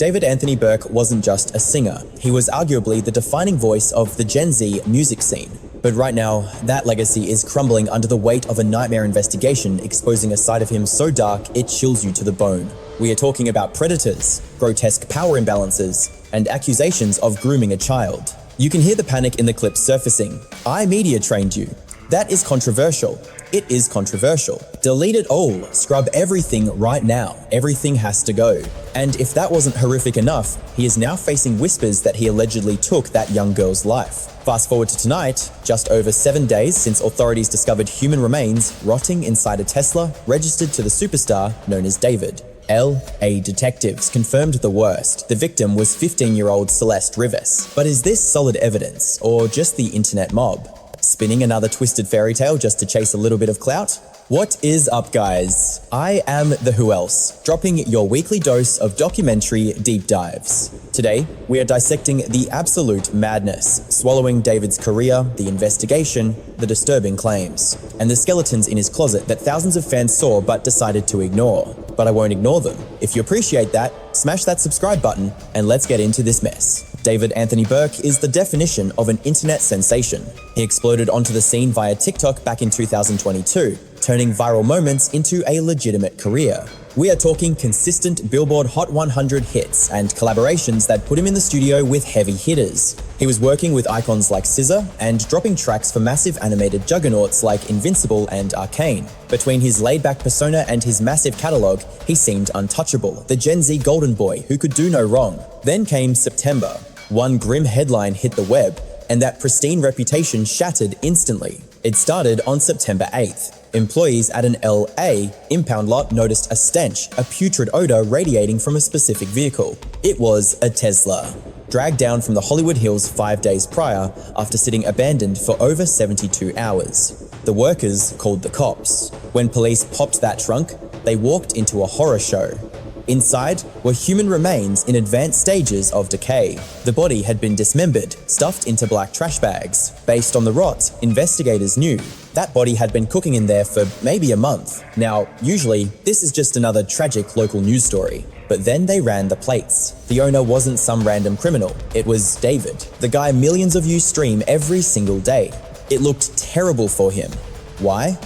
David Anthony Burke wasn't just a singer, he was arguably the defining voice of the Gen Z music scene. But right now, that legacy is crumbling under the weight of a nightmare investigation exposing a side of him so dark it chills you to the bone. We are talking about predators, grotesque power imbalances, and accusations of grooming a child. You can hear the panic in the clip surfacing. I media trained you. That is controversial. It is controversial. Delete it all. Scrub everything right now. Everything has to go. And if that wasn't horrific enough, he is now facing whispers that he allegedly took that young girl's life. Fast forward to tonight, just over 7 days since authorities discovered human remains rotting inside a Tesla registered to the superstar known as David. LA detectives confirmed the worst. The victim was 15-year-old Celeste Rivas. But is this solid evidence, or just the internet mob? Spinning another twisted fairy tale just to chase a little bit of clout? What is up, guys? I am the Who Else, dropping your weekly dose of documentary deep dives. Today, we are dissecting the absolute madness, swallowing David's career, the investigation, the disturbing claims, and the skeletons in his closet that thousands of fans saw but decided to ignore. But I won't ignore them. If you appreciate that, smash that subscribe button and let's get into this mess. David Anthony Burke is the definition of an internet sensation. He exploded onto the scene via TikTok back in 2022, turning viral moments into a legitimate career. We are talking consistent Billboard Hot 100 hits and collaborations that put him in the studio with heavy hitters. He was working with icons like SZA and dropping tracks for massive animated juggernauts like Invincible and Arcane. Between his laid-back persona and his massive catalog, he seemed untouchable, the Gen Z golden boy who could do no wrong. Then came September. One grim headline hit the web, and that pristine reputation shattered instantly. It started on September 8th. Employees at an LA impound lot noticed a stench, a putrid odor radiating from a specific vehicle. It was a Tesla, dragged down from the Hollywood Hills 5 days prior after sitting abandoned for over 72 hours. The workers called the cops. When police popped that trunk, they walked into a horror show. Inside were human remains in advanced stages of decay. The body had been dismembered, stuffed into black trash bags. Based on the rot, investigators knew that body had been cooking in there for maybe a month. Now, usually, this is just another tragic local news story. But then they ran the plates. The owner wasn't some random criminal. It was David, the guy millions of you stream every single day. It looked terrible for him. Why?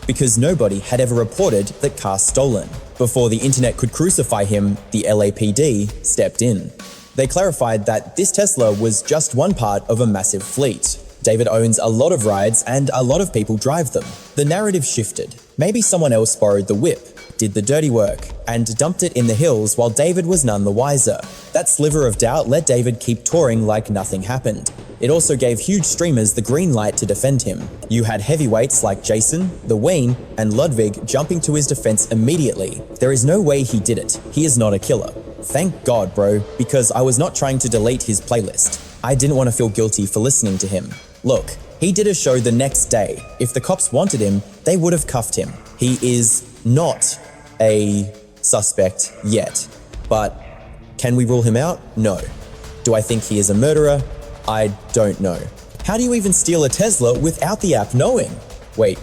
Because nobody had ever reported the car stolen. Before the internet could crucify him, the LAPD stepped in. They clarified that this Tesla was just one part of a massive fleet. David owns a lot of rides and a lot of people drive them. The narrative shifted. Maybe someone else borrowed the whip, did the dirty work, and dumped it in the hills while David was none the wiser. That sliver of doubt let David keep touring like nothing happened. It also gave huge streamers the green light to defend him. You had heavyweights like Jason, The Wayne, and Ludwig jumping to his defense immediately. There is no way he did it. He is not a killer. Thank God, bro, because I was not trying to delete his playlist. I didn't want to feel guilty for listening to him. Look, he did a show the next day. If the cops wanted him, they would have cuffed him. He is not a suspect yet. But can we rule him out? No. Do I think he is a murderer? I don't know. How do you even steal a Tesla without the app knowing? Wait,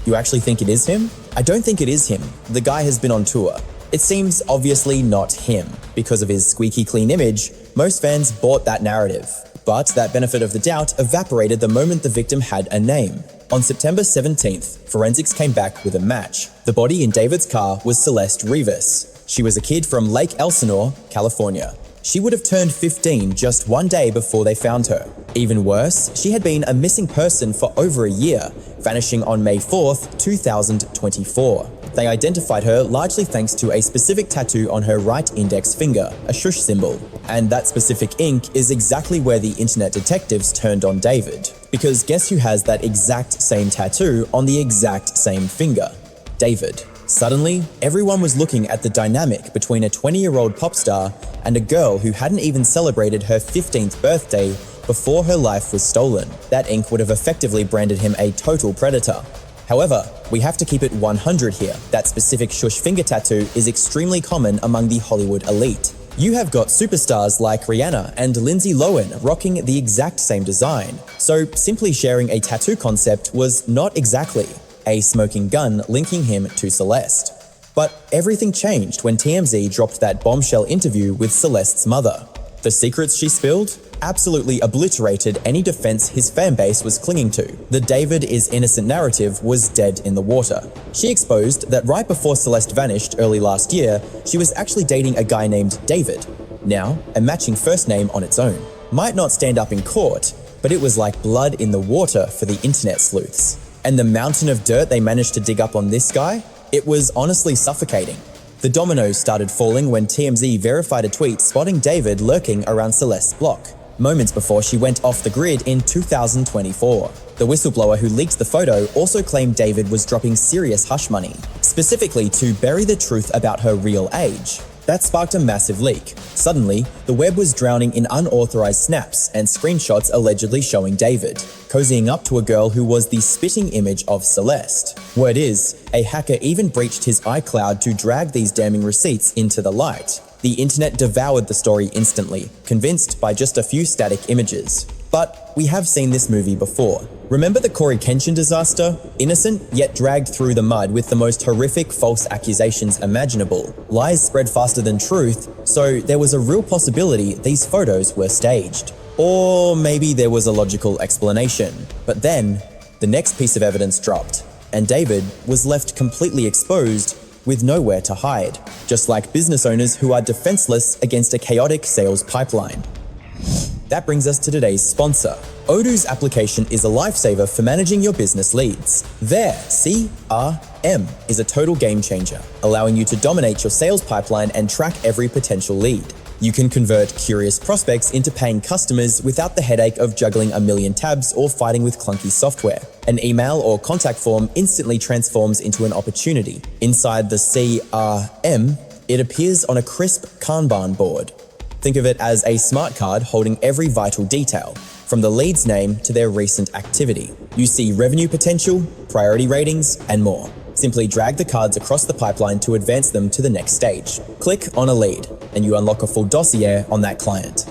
you actually think it is him? I don't think it is him. The guy has been on tour. It seems obviously not him. Because of his squeaky clean image, most fans bought that narrative. But that benefit of the doubt evaporated the moment the victim had a name. On September 17th, forensics came back with a match. The body in David's car was Celeste Rivas. She was a kid from Lake Elsinore, California. She would have turned 15 just one day before they found her. Even worse, she had been a missing person for over a year, vanishing on May 4th, 2024. They identified her largely thanks to a specific tattoo on her right index finger, a shush symbol. And that specific ink is exactly where the internet detectives turned on David. Because guess who has that exact same tattoo on the exact same finger? David. Suddenly, everyone was looking at the dynamic between a 20-year-old pop star and a girl who hadn't even celebrated her 15th birthday before her life was stolen. That ink would have effectively branded him a total predator. However, we have to keep it 100 here. That specific shush finger tattoo is extremely common among the Hollywood elite. You have got superstars like Rihanna and Lindsay Lohan rocking the exact same design. So simply sharing a tattoo concept was not exactly a smoking gun linking him to Celeste. But everything changed when TMZ dropped that bombshell interview with Celeste's mother. The secrets she spilled absolutely obliterated any defense his fanbase was clinging to. The David is innocent narrative was dead in the water. She exposed that right before Celeste vanished early last year, she was actually dating a guy named David. Now, a matching first name on its own. Might not stand up in court, but it was like blood in the water for the internet sleuths. And the mountain of dirt they managed to dig up on this guy? It was honestly suffocating. The dominoes started falling when TMZ verified a tweet spotting David lurking around Celeste's block, moments before she went off the grid in 2024. The whistleblower who leaked the photo also claimed David was dropping serious hush money, specifically to bury the truth about her real age. That sparked a massive leak. Suddenly, the web was drowning in unauthorized snaps and screenshots allegedly showing David, cozying up to a girl who was the spitting image of Celeste. Word is, a hacker even breached his iCloud to drag these damning receipts into the light. The internet devoured the story instantly, convinced by just a few static images. But we have seen this movie before. Remember the Corey Kenshin disaster? Innocent, yet dragged through the mud with the most horrific false accusations imaginable. Lies spread faster than truth, so there was a real possibility these photos were staged. Or maybe there was a logical explanation. But then, the next piece of evidence dropped, and David was left completely exposed with nowhere to hide, just like business owners who are defenseless against a chaotic sales pipeline. That brings us to today's sponsor. Odoo's application is a lifesaver for managing your business leads. Their CRM is a total game changer, allowing you to dominate your sales pipeline and track every potential lead. You can convert curious prospects into paying customers without the headache of juggling a million tabs or fighting with clunky software. An email or contact form instantly transforms into an opportunity. Inside the CRM, it appears on a crisp Kanban board. Think of it as a smart card holding every vital detail, from the lead's name to their recent activity. You see revenue potential, priority ratings, and more. Simply drag the cards across the pipeline to advance them to the next stage. Click on a lead, and you unlock a full dossier on that client.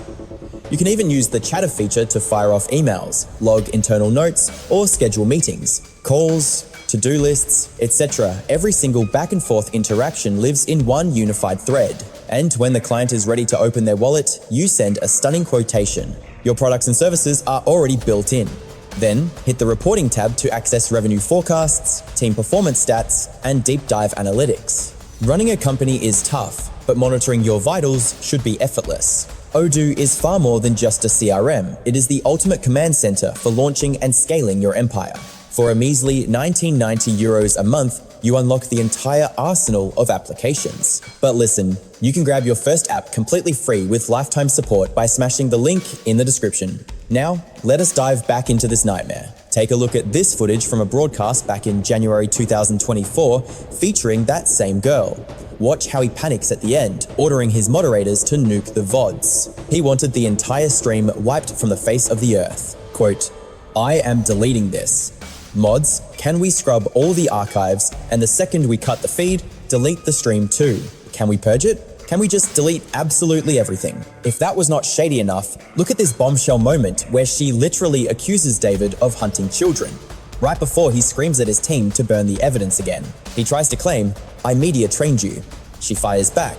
You can even use the chatter feature to fire off emails, log internal notes, or schedule meetings, calls, to-do lists, etc. Every single back and forth interaction lives in one unified thread. And when the client is ready to open their wallet, you send a stunning quotation. Your products and services are already built in. Then, hit the reporting tab to access revenue forecasts, team performance stats, and deep dive analytics. Running a company is tough, but monitoring your vitals should be effortless. Odoo is far more than just a CRM. It is the ultimate command center for launching and scaling your empire. For a measly €19.90 a month, you unlock the entire arsenal of applications. But listen, you can grab your first app completely free with lifetime support by smashing the link in the description. Now, let us dive back into this nightmare. Take a look at this footage from a broadcast back in January 2024 featuring that same girl. Watch how he panics at the end, ordering his moderators to nuke the VODs. He wanted the entire stream wiped from the face of the earth. Quote, "I am deleting this. Mods, can we scrub all the archives, and the second we cut the feed, delete the stream too? Can we purge it? Can we just delete absolutely everything?" If that was not shady enough, look at this bombshell moment where she literally accuses David of hunting children. Right before he screams at his team to burn the evidence again. He tries to claim, "I media trained you." She fires back,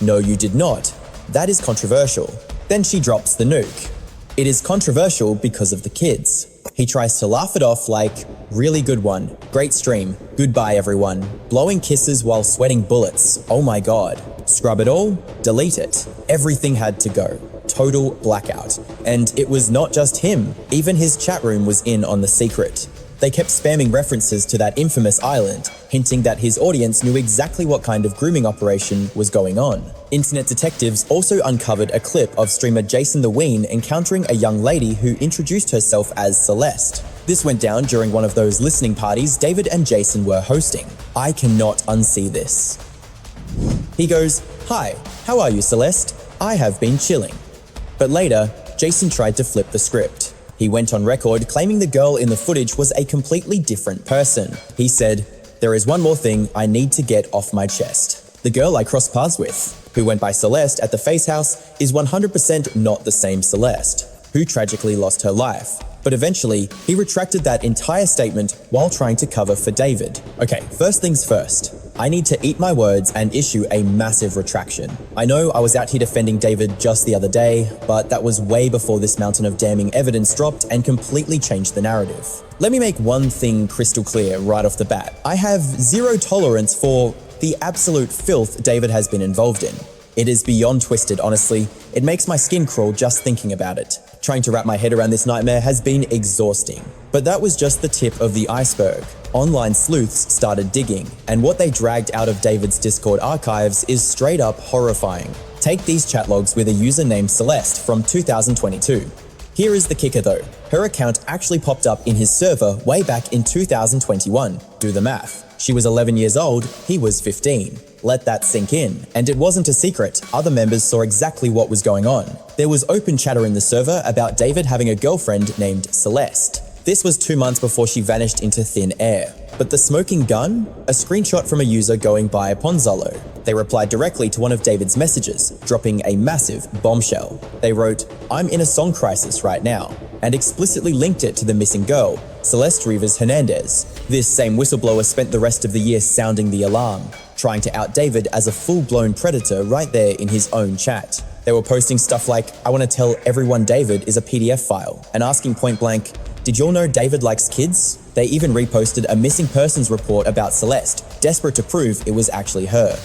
"No, you did not. That is controversial." Then she drops the nuke. It is controversial because of the kids. He tries to laugh it off like, "Really good one. Great stream. Goodbye everyone." Blowing kisses while sweating bullets. Oh my god. Scrub it all? Delete it. Everything had to go. Total blackout. And it was not just him. Even his chat room was in on the secret. They kept spamming references to that infamous island, hinting that his audience knew exactly what kind of grooming operation was going on. Internet detectives also uncovered a clip of streamer Jason the Ween encountering a young lady who introduced herself as Celeste. This went down during one of those listening parties David and Jason were hosting. I cannot unsee this. He goes, "Hi, how are you, Celeste? I have been chilling." But later, Jason tried to flip the script. He went on record claiming the girl in the footage was a completely different person. He said, "There is one more thing I need to get off my chest. The girl I crossed paths with, who went by Celeste at the Face House, is 100% not the same Celeste, who tragically lost her life." But eventually, he retracted that entire statement while trying to cover for David. Okay, first things first. I need to eat my words and issue a massive retraction. I know I was out here defending David just the other day, but that was way before this mountain of damning evidence dropped and completely changed the narrative. Let me make one thing crystal clear right off the bat. I have zero tolerance for the absolute filth David has been involved in. It is beyond twisted, honestly. It makes my skin crawl just thinking about it. Trying to wrap my head around this nightmare has been exhausting. But that was just the tip of the iceberg. Online sleuths started digging, and what they dragged out of David's Discord archives is straight up horrifying. Take these chat logs with a user named Celeste from 2022. Here is the kicker though. Her account actually popped up in his server way back in 2021. Do the math. She was 11 years old, he was 15. Let that sink in. And it wasn't a secret. Other members saw exactly what was going on. There was open chatter in the server about David having a girlfriend named Celeste. This was 2 months before she vanished into thin air. But the smoking gun? A screenshot from a user going by Ponzolo. They replied directly to one of David's messages, dropping a massive bombshell. They wrote, "I'm in a song crisis right now," and explicitly linked it to the missing girl, Celeste Rivas Hernandez. This same whistleblower spent the rest of the year sounding the alarm, trying to out David as a full-blown predator right there in his own chat. They were posting stuff like, "I want to tell everyone David is a PDF file," and asking point blank, "Did y'all know David likes kids?" They even reposted a missing persons report about Celeste, desperate to prove it was actually her.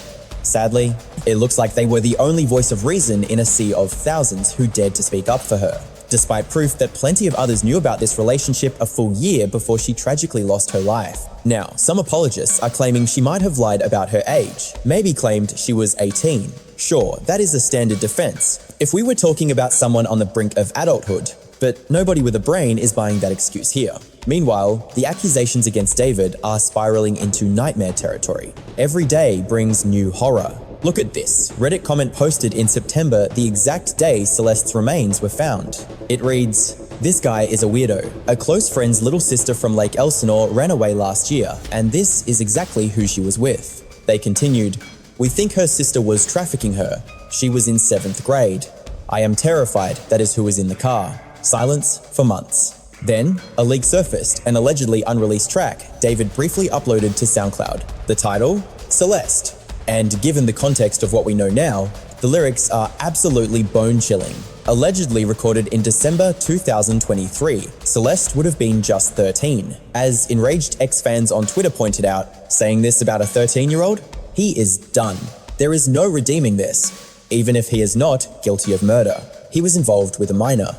Sadly, it looks like they were the only voice of reason in a sea of thousands who dared to speak up for her, despite proof that plenty of others knew about this relationship a full year before she tragically lost her life. Now, some apologists are claiming she might have lied about her age, maybe claimed she was 18. Sure, that is a standard defense. If we were talking about someone on the brink of adulthood, but nobody with a brain is buying that excuse here. Meanwhile, the accusations against David are spiraling into nightmare territory. Every day brings new horror. Look at this. Reddit comment posted in September the exact day Celeste's remains were found. It reads, "This guy is a weirdo. A close friend's little sister from Lake Elsinore ran away last year, and this is exactly who she was with." They continued, "We think her sister was trafficking her. She was in 7th grade. I am terrified that is who was in the car." Silence for months. Then, a leak surfaced, an allegedly unreleased track David briefly uploaded to SoundCloud. The title? Celeste. And given the context of what we know now, the lyrics are absolutely bone-chilling. Allegedly recorded in December 2023, Celeste would have been just 13. As enraged ex-fans on Twitter pointed out, saying this about a 13-year-old? He is done. There is no redeeming this, even if he is not guilty of murder. He was involved with a minor.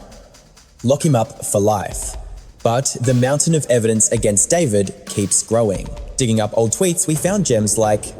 Lock him up for life. But the mountain of evidence against David keeps growing. Digging up old tweets, we found gems like,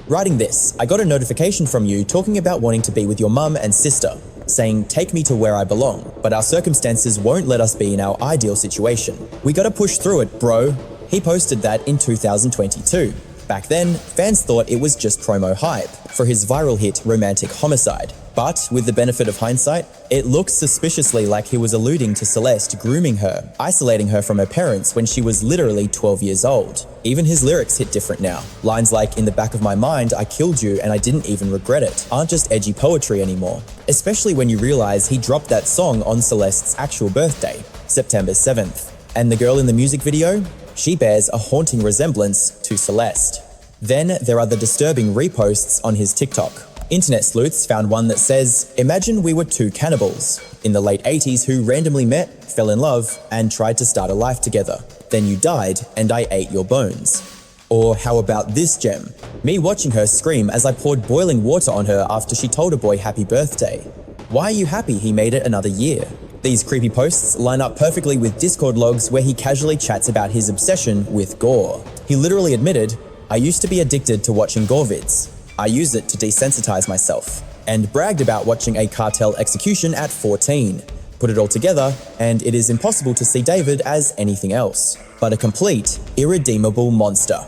"Writing this, I got a notification from you talking about wanting to be with your mum and sister, saying take me to where I belong, but our circumstances won't let us be in our ideal situation. We gotta push through it, bro." He posted that in 2022. Back then, fans thought it was just promo hype for his viral hit Romantic Homicide. But with the benefit of hindsight, it looks suspiciously like he was alluding to Celeste grooming her, isolating her from her parents when she was literally 12 years old. Even his lyrics hit different now. Lines like, "In the back of my mind, I killed you and I didn't even regret it," aren't just edgy poetry anymore. Especially when you realize he dropped that song on Celeste's actual birthday, September 7th. And the girl in the music video? She bears a haunting resemblance to Celeste. Then there are the disturbing reposts on his TikTok. Internet sleuths found one that says, "Imagine we were two cannibals in the late 80s who randomly met, fell in love, and tried to start a life together. Then you died, and I ate your bones." Or how about this gem? "Me watching her scream as I poured boiling water on her after she told a boy happy birthday. Why are you happy he made it another year?" These creepy posts line up perfectly with Discord logs where he casually chats about his obsession with gore. He literally admitted, "I used to be addicted to watching gore vids. I used it to desensitize myself," and bragged about watching a cartel execution at 14. Put it all together, and it is impossible to see David as anything else, but a complete, irredeemable monster.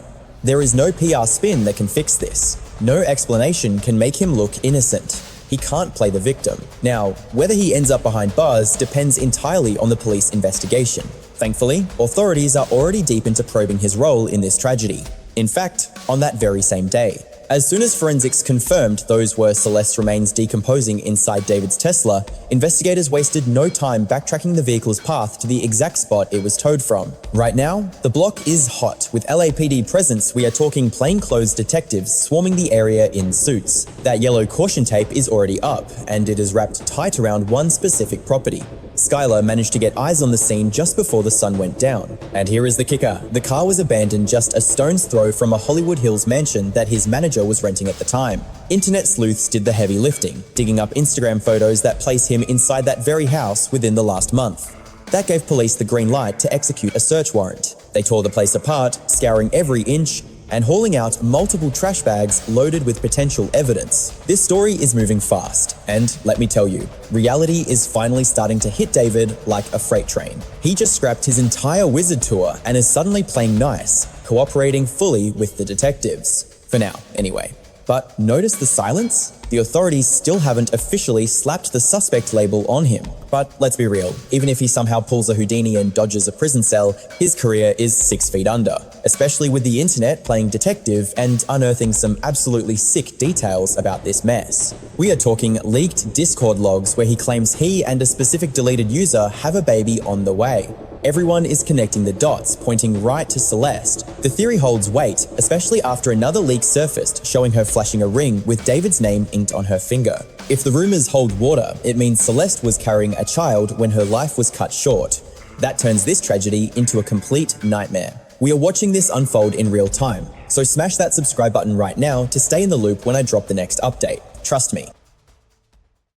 There is no PR spin that can fix this. No explanation can make him look innocent. He can't play the victim. Now, whether he ends up behind bars depends entirely on the police investigation. Thankfully, authorities are already deep into probing his role in this tragedy. In fact, on that very same day. As soon as forensics confirmed those were Celeste's remains decomposing inside David's Tesla, investigators wasted no time backtracking the vehicle's path to the exact spot it was towed from. Right now, the block is hot. With LAPD presence, we are talking plainclothes detectives swarming the area in suits. That yellow caution tape is already up, and it is wrapped tight around one specific property. Skylar managed to get eyes on the scene just before the sun went down. And here is the kicker. The car was abandoned just a stone's throw from a Hollywood Hills mansion that his manager was renting at the time. Internet sleuths did the heavy lifting, digging up Instagram photos that place him inside that very house within the last month. That gave police the green light to execute a search warrant. They tore the place apart, scouring every inch, and hauling out multiple trash bags loaded with potential evidence. This story is moving fast, and let me tell you, reality is finally starting to hit David like a freight train. He just scrapped his entire wizard tour and is suddenly playing nice, cooperating fully with the detectives. For now, anyway. But notice the silence? The authorities still haven't officially slapped the suspect label on him. But let's be real, even if he somehow pulls a Houdini and dodges a prison cell, his career is 6 feet under. Especially with the internet playing detective and unearthing some absolutely sick details about this mess. We are talking leaked Discord logs where he claims he and a specific deleted user have a baby on the way. Everyone is connecting the dots, pointing right to Celeste. The theory holds weight, especially after another leak surfaced showing her flashing a ring with David's name inked on her finger. If the rumors hold water, it means Celeste was carrying a child when her life was cut short. That turns this tragedy into a complete nightmare. We are watching this unfold in real time, so smash that subscribe button right now to stay in the loop when I drop the next update. Trust me,